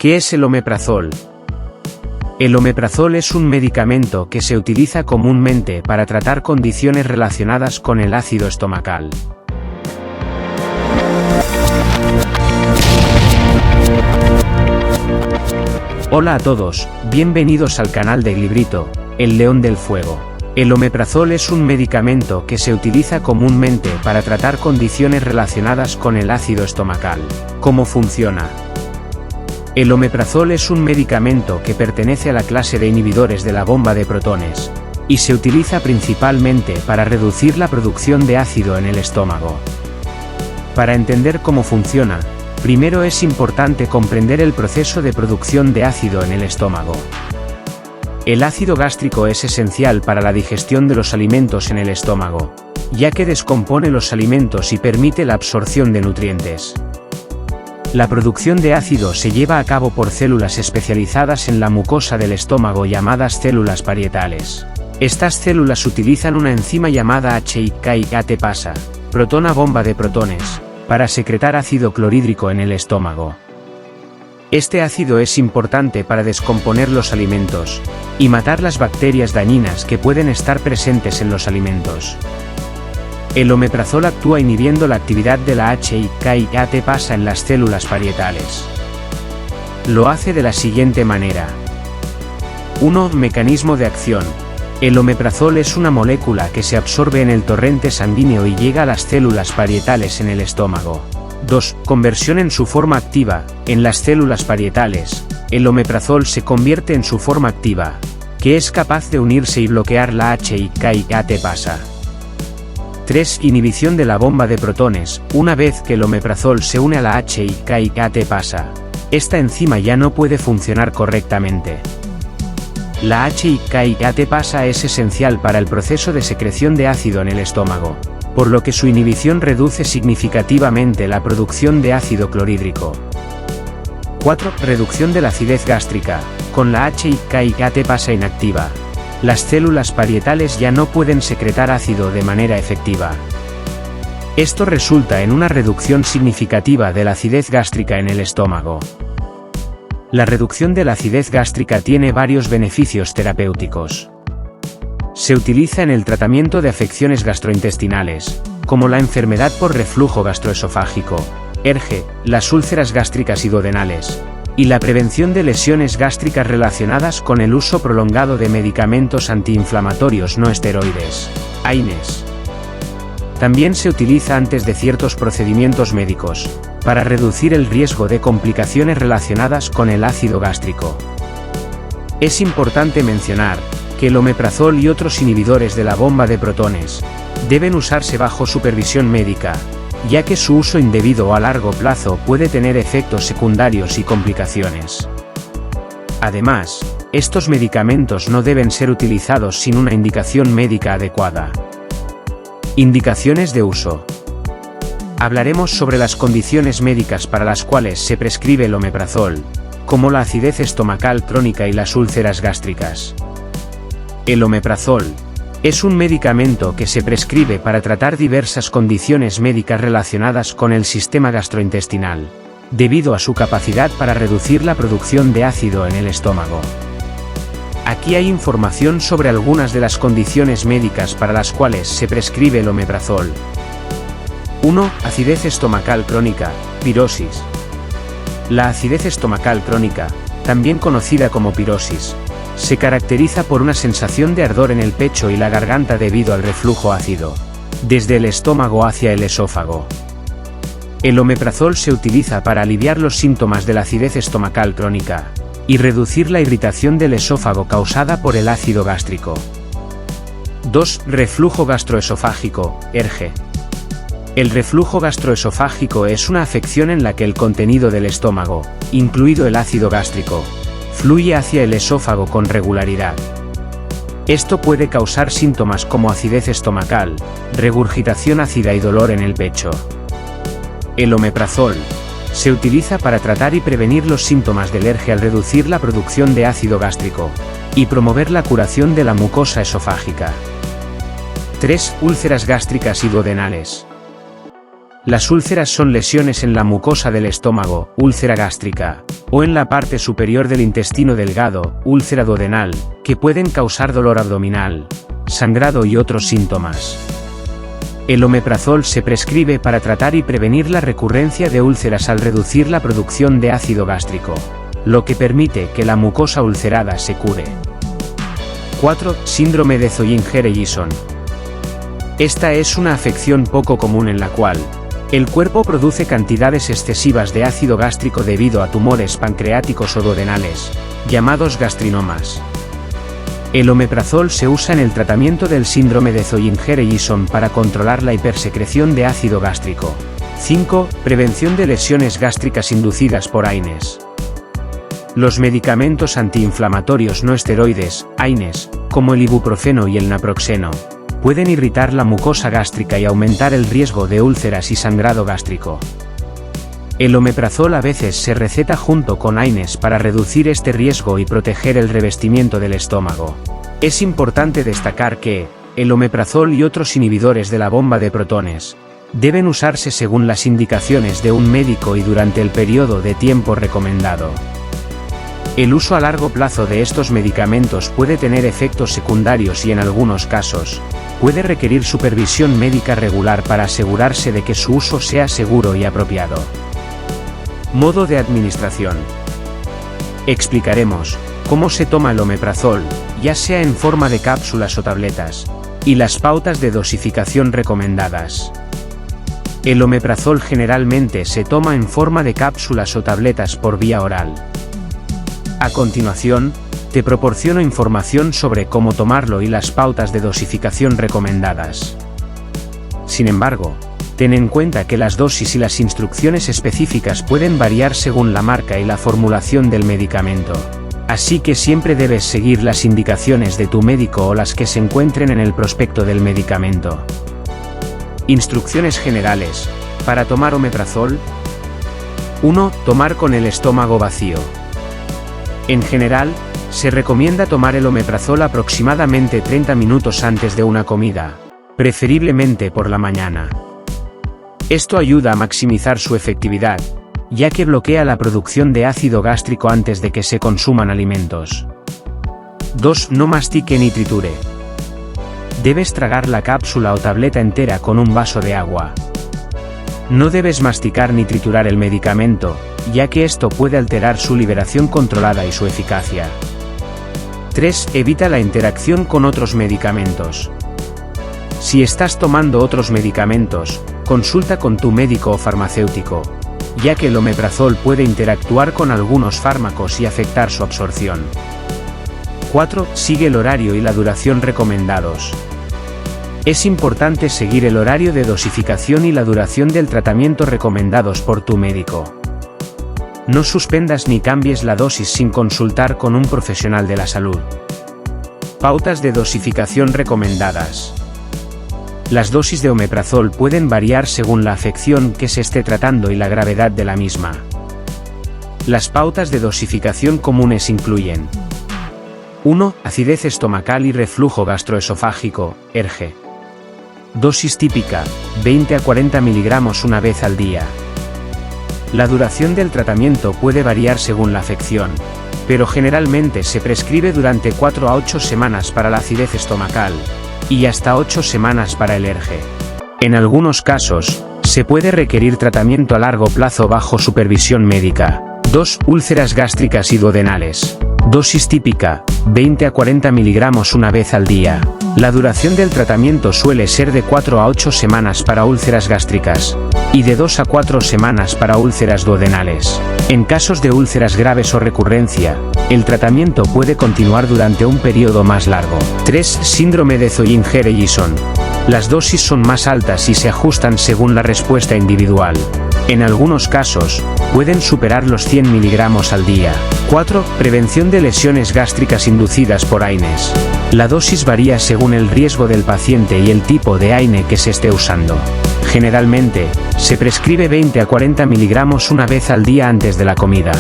¿Qué es el omeprazol? El omeprazol es un medicamento que se utiliza comúnmente para tratar condiciones relacionadas con el ácido estomacal. Hola a todos, bienvenidos al canal de Glibrito, el León del Fuego. El omeprazol es un medicamento que se utiliza comúnmente para tratar condiciones relacionadas con el ácido estomacal. ¿Cómo funciona? El omeprazol es un medicamento que pertenece a la clase de inhibidores de la bomba de protones, y se utiliza principalmente para reducir la producción de ácido en el estómago. Para entender cómo funciona, primero es importante comprender el proceso de producción de ácido en el estómago. El ácido gástrico es esencial para la digestión de los alimentos en el estómago, ya que descompone los alimentos y permite la absorción de nutrientes. La producción de ácido se lleva a cabo por células especializadas en la mucosa del estómago llamadas células parietales. Estas células utilizan una enzima llamada HIK-ATPasa, protona bomba de protones, para secretar ácido clorhídrico en el estómago. Este ácido es importante para descomponer los alimentos y matar las bacterias dañinas que pueden estar presentes en los alimentos. El omeprazol actúa inhibiendo la actividad de la HIK-ATPasa en las células parietales. Lo hace de la siguiente manera. 1. Mecanismo de acción. El omeprazol es una molécula que se absorbe en el torrente sanguíneo y llega a las células parietales en el estómago. 2. Conversión en su forma activa. En las células parietales, el omeprazol se convierte en su forma activa, que es capaz de unirse y bloquear la HIK-ATPasa. 3. Inhibición de la bomba de protones. Una vez que el omeprazol se une a la HIK-ATPasa, esta enzima ya no puede funcionar correctamente. La HIK-ATPasa es esencial para el proceso de secreción de ácido en el estómago, por lo que su inhibición reduce significativamente la producción de ácido clorhídrico. 4. Reducción de la acidez gástrica. Con la HIK-ATPasa inactiva, las células parietales ya no pueden secretar ácido de manera efectiva. Esto resulta en una reducción significativa de la acidez gástrica en el estómago. La reducción de la acidez gástrica tiene varios beneficios terapéuticos. Se utiliza en el tratamiento de afecciones gastrointestinales, como la enfermedad por reflujo gastroesofágico, ERGE, las úlceras gástricas y duodenales, y la prevención de lesiones gástricas relacionadas con el uso prolongado de medicamentos antiinflamatorios no esteroides, AINES. También se utiliza antes de ciertos procedimientos médicos, para reducir el riesgo de complicaciones relacionadas con el ácido gástrico. Es importante mencionar que el omeprazol y otros inhibidores de la bomba de protones deben usarse bajo supervisión médica, ya que su uso indebido a largo plazo puede tener efectos secundarios y complicaciones. Además, estos medicamentos no deben ser utilizados sin una indicación médica adecuada. Indicaciones de uso. Hablaremos sobre las condiciones médicas para las cuales se prescribe el omeprazol, como la acidez estomacal crónica y las úlceras gástricas. El omeprazol es un medicamento que se prescribe para tratar diversas condiciones médicas relacionadas con el sistema gastrointestinal, debido a su capacidad para reducir la producción de ácido en el estómago. Aquí hay información sobre algunas de las condiciones médicas para las cuales se prescribe el omeprazol. 1. Acidez estomacal crónica, pirosis. La acidez estomacal crónica, también conocida como pirosis, se caracteriza por una sensación de ardor en el pecho y la garganta debido al reflujo ácido, desde el estómago hacia el esófago. El omeprazol se utiliza para aliviar los síntomas de la acidez estomacal crónica y reducir la irritación del esófago causada por el ácido gástrico. 2. Reflujo gastroesofágico, ERGE. El reflujo gastroesofágico es una afección en la que el contenido del estómago, incluido el ácido gástrico, fluye hacia el esófago con regularidad. Esto puede causar síntomas como acidez estomacal, regurgitación ácida y dolor en el pecho. El omeprazol se utiliza para tratar y prevenir los síntomas del ERGE al reducir la producción de ácido gástrico y promover la curación de la mucosa esofágica. 3. Úlceras gástricas y duodenales. Las úlceras son lesiones en la mucosa del estómago, úlcera gástrica, o en la parte superior del intestino delgado, úlcera duodenal, que pueden causar dolor abdominal, sangrado y otros síntomas. El omeprazol se prescribe para tratar y prevenir la recurrencia de úlceras al reducir la producción de ácido gástrico, lo que permite que la mucosa ulcerada se cure. 4. Síndrome de Zollinger-Ellison. Esta es una afección poco común en la cual el cuerpo produce cantidades excesivas de ácido gástrico debido a tumores pancreáticos o duodenales, llamados gastrinomas. El omeprazol se usa en el tratamiento del síndrome de Zollinger-Ellison para controlar la hipersecreción de ácido gástrico. 5. Prevención de lesiones gástricas inducidas por AINES. Los medicamentos antiinflamatorios no esteroides, AINES, como el ibuprofeno y el naproxeno, pueden irritar la mucosa gástrica y aumentar el riesgo de úlceras y sangrado gástrico. El omeprazol a veces se receta junto con AINES para reducir este riesgo y proteger el revestimiento del estómago. Es importante destacar que el omeprazol y otros inhibidores de la bomba de protones deben usarse según las indicaciones de un médico y durante el periodo de tiempo recomendado. El uso a largo plazo de estos medicamentos puede tener efectos secundarios y en algunos casos puede requerir supervisión médica regular para asegurarse de que su uso sea seguro y apropiado. Modo de administración. Explicaremos cómo se toma el omeprazol, ya sea en forma de cápsulas o tabletas, y las pautas de dosificación recomendadas. El omeprazol generalmente se toma en forma de cápsulas o tabletas por vía oral. A continuación, te proporciono información sobre cómo tomarlo y las pautas de dosificación recomendadas. Sin embargo, ten en cuenta que las dosis y las instrucciones específicas pueden variar según la marca y la formulación del medicamento, así que siempre debes seguir las indicaciones de tu médico o las que se encuentren en el prospecto del medicamento. Instrucciones generales. Para tomar omeprazol. 1. Tomar con el estómago vacío. En general, se recomienda tomar el omeprazol aproximadamente 30 minutos antes de una comida, preferiblemente por la mañana. Esto ayuda a maximizar su efectividad, ya que bloquea la producción de ácido gástrico antes de que se consuman alimentos. 2. No mastique ni triture. Debes tragar la cápsula o tableta entera con un vaso de agua. No debes masticar ni triturar el medicamento, ya que esto puede alterar su liberación controlada y su eficacia. 3. Evita la interacción con otros medicamentos. Si estás tomando otros medicamentos, consulta con tu médico o farmacéutico, ya que el omeprazol puede interactuar con algunos fármacos y afectar su absorción. 4. Sigue el horario y la duración recomendados. Es importante seguir el horario de dosificación y la duración del tratamiento recomendados por tu médico. No suspendas ni cambies la dosis sin consultar con un profesional de la salud. Pautas de dosificación recomendadas. Las dosis de omeprazol pueden variar según la afección que se esté tratando y la gravedad de la misma. Las pautas de dosificación comunes incluyen: 1. Acidez estomacal y reflujo gastroesofágico, ERGE. Dosis típica, 20 a 40 miligramos una vez al día. La duración del tratamiento puede variar según la afección, pero generalmente se prescribe durante 4 a 8 semanas para la acidez estomacal, y hasta 8 semanas para el ERGE. En algunos casos, se puede requerir tratamiento a largo plazo bajo supervisión médica. 2. Úlceras gástricas y duodenales. Dosis típica, 20 a 40 miligramos una vez al día. La duración del tratamiento suele ser de 4 a 8 semanas para úlceras gástricas, y de 2 a 4 semanas para úlceras duodenales. En casos de úlceras graves o recurrencia, el tratamiento puede continuar durante un periodo más largo. 3. Síndrome de Zollinger-Ellison. Las dosis son más altas y se ajustan según la respuesta individual. En algunos casos, pueden superar los 100 miligramos al día. 4. Prevención de lesiones gástricas inducidas por AINES. La dosis varía según el riesgo del paciente y el tipo de AINE que se esté usando. Generalmente, se prescribe 20 a 40 miligramos una vez al día antes de la comida.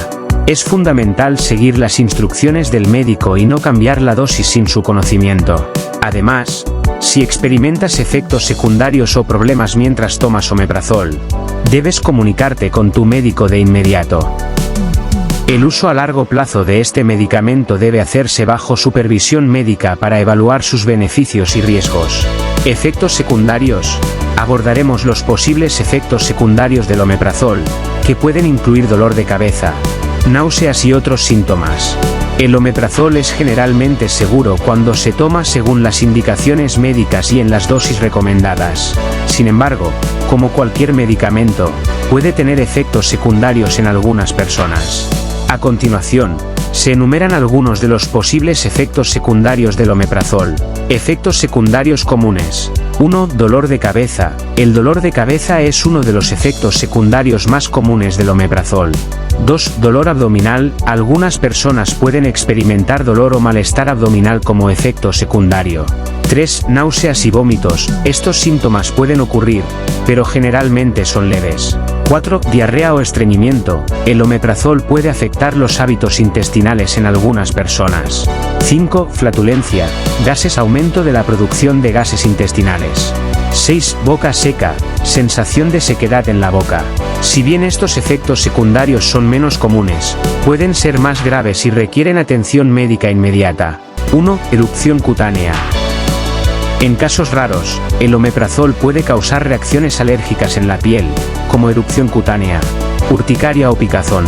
Es fundamental seguir las instrucciones del médico y no cambiar la dosis sin su conocimiento. Además, Si experimentas efectos secundarios o problemas mientras tomas omeprazol, debes comunicarte con tu médico de inmediato. El uso a largo plazo de este medicamento debe hacerse bajo supervisión médica para evaluar sus beneficios y riesgos. Efectos secundarios. Abordaremos los posibles efectos secundarios del omeprazol, que pueden incluir dolor de cabeza, náuseas y otros síntomas. El omeprazol es generalmente seguro cuando se toma según las indicaciones médicas y en las dosis recomendadas. Sin embargo, como cualquier medicamento, puede tener efectos secundarios en algunas personas. A continuación, se enumeran algunos de los posibles efectos secundarios del omeprazol. Efectos secundarios comunes. 1. Dolor de cabeza. El dolor de cabeza es uno de los efectos secundarios más comunes del omeprazol. 2. Dolor abdominal. Algunas personas pueden experimentar dolor o malestar abdominal como efecto secundario. 3. Náuseas y vómitos. Estos síntomas pueden ocurrir, pero generalmente son leves. 4. Diarrea o estreñimiento. El omeprazol puede afectar los hábitos intestinales en algunas personas. 5. Flatulencia. Gases. Aumento de la producción de gases intestinales. 6. Boca seca. Sensación de sequedad en la boca. Si bien estos efectos secundarios son menos comunes, pueden ser más graves y requieren atención médica inmediata. 1. Erupción cutánea. En casos raros, el omeprazol puede causar reacciones alérgicas en la piel, como erupción cutánea, urticaria o picazón.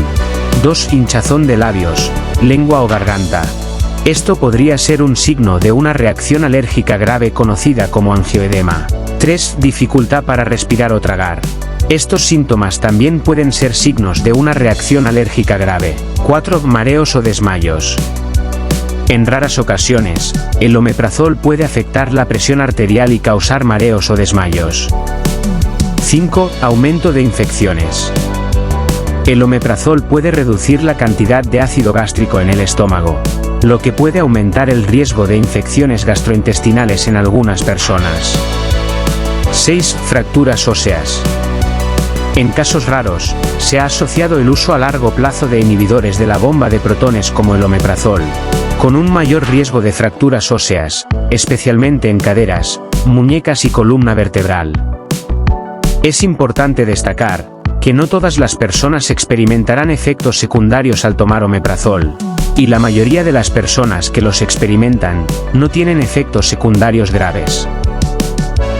2. Hinchazón de labios, lengua o garganta. Esto podría ser un signo de una reacción alérgica grave conocida como angioedema. 3. Dificultad para respirar o tragar. Estos síntomas también pueden ser signos de una reacción alérgica grave. 4. Mareos o desmayos. En raras ocasiones, el omeprazol puede afectar la presión arterial y causar mareos o desmayos. 5. Aumento de infecciones. El omeprazol puede reducir la cantidad de ácido gástrico en el estómago, lo que puede aumentar el riesgo de infecciones gastrointestinales en algunas personas. 6. Fracturas óseas. En casos raros, se ha asociado el uso a largo plazo de inhibidores de la bomba de protones como el omeprazol, con un mayor riesgo de fracturas óseas, especialmente en caderas, muñecas y columna vertebral. Es importante destacar que no todas las personas experimentarán efectos secundarios al tomar omeprazol, y la mayoría de las personas que los experimentan no tienen efectos secundarios graves.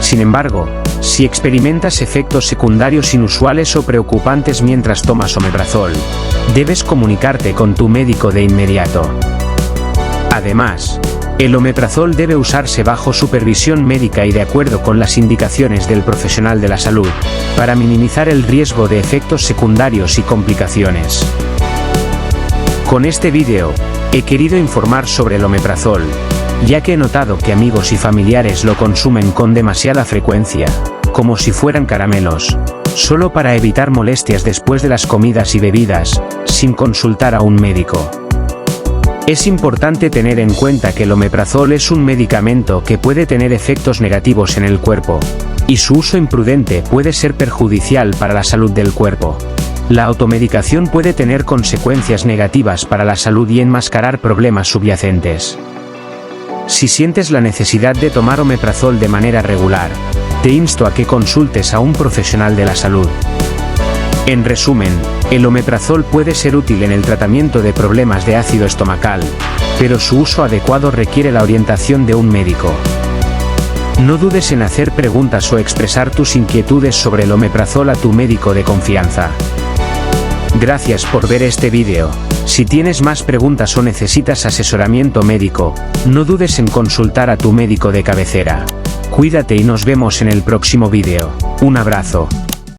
Sin embargo, si experimentas efectos secundarios inusuales o preocupantes mientras tomas omeprazol, debes comunicarte con tu médico de inmediato. Además, el omeprazol debe usarse bajo supervisión médica y de acuerdo con las indicaciones del profesional de la salud, para minimizar el riesgo de efectos secundarios y complicaciones. Con este vídeo, he querido informar sobre el omeprazol, ya que he notado que amigos y familiares lo consumen con demasiada frecuencia, como si fueran caramelos, solo para evitar molestias después de las comidas y bebidas, sin consultar a un médico. Es importante tener en cuenta que el omeprazol es un medicamento que puede tener efectos negativos en el cuerpo, y su uso imprudente puede ser perjudicial para la salud del cuerpo. La automedicación puede tener consecuencias negativas para la salud y enmascarar problemas subyacentes. Si sientes la necesidad de tomar omeprazol de manera regular, te insto a que consultes a un profesional de la salud. En resumen, el omeprazol puede ser útil en el tratamiento de problemas de ácido estomacal, pero su uso adecuado requiere la orientación de un médico. No dudes en hacer preguntas o expresar tus inquietudes sobre el omeprazol a tu médico de confianza. Gracias por ver este vídeo. Si tienes más preguntas o necesitas asesoramiento médico, no dudes en consultar a tu médico de cabecera. Cuídate y nos vemos en el próximo vídeo. Un abrazo.